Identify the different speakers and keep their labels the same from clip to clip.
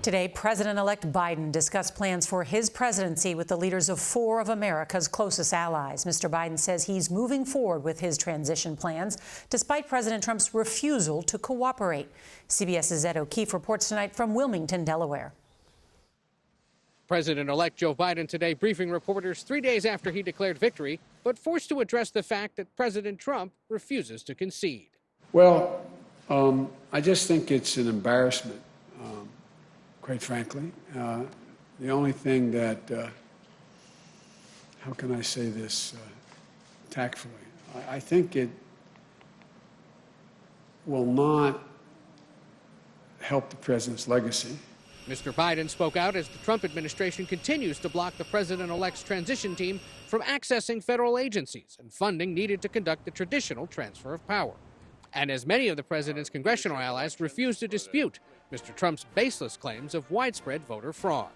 Speaker 1: Today, President-elect Biden discussed plans for his presidency with the leaders of 4 of America's closest allies. Mr. Biden says he's moving forward with his transition plans, despite President Trump's refusal to cooperate. CBS's Ed O'Keefe reports tonight from Wilmington, Delaware.
Speaker 2: President-elect Joe Biden today briefing reporters 3 days after he declared victory, but forced to address the fact that President Trump refuses to concede.
Speaker 3: Well, I just think it's an embarrassment. Quite frankly, the only thing that, how can I say this tactfully? I think it will not help the president's legacy.
Speaker 2: Mr. Biden spoke out as the Trump administration continues to block the president-elect's transition team from accessing federal agencies and funding needed to conduct the traditional transfer of power. And as many of the president's congressional allies refuse to dispute Mr. Trump's baseless claims of widespread voter fraud.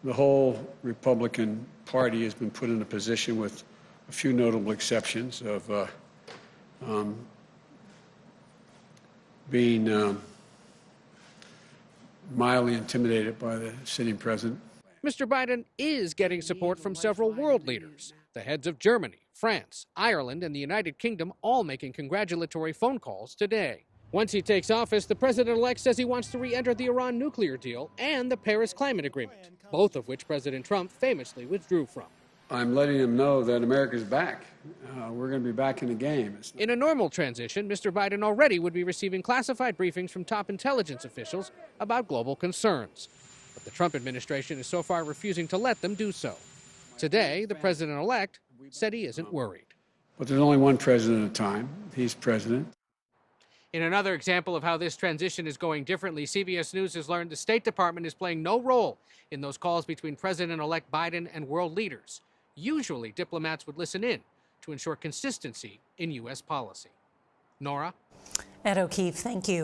Speaker 3: The whole Republican Party has been put in a position, with a few notable exceptions, of being mildly intimidated by the sitting president.
Speaker 2: Mr. Biden is getting support from several world leaders, the heads of Germany, France, Ireland, and the United Kingdom all making congratulatory phone calls today. Once he takes office, the president-elect says he wants to re-enter the Iran nuclear deal and the Paris Climate Agreement, both of which President Trump famously withdrew from.
Speaker 3: I'm letting him know that America's back. We're going to be back in the game.
Speaker 2: In a normal transition, Mr. Biden already would be receiving classified briefings from top intelligence officials about global concerns. But the Trump administration is so far refusing to let them do so. Today, the president-elect said he isn't worried.
Speaker 3: But there's only one president at a time. He's president.
Speaker 2: In another example of how this transition is going differently, CBS News has learned the State Department is playing no role in those calls between President-elect Biden and world leaders. Usually, diplomats would listen in to ensure consistency in U.S. policy. Nora?
Speaker 1: Ed O'Keefe, thank you.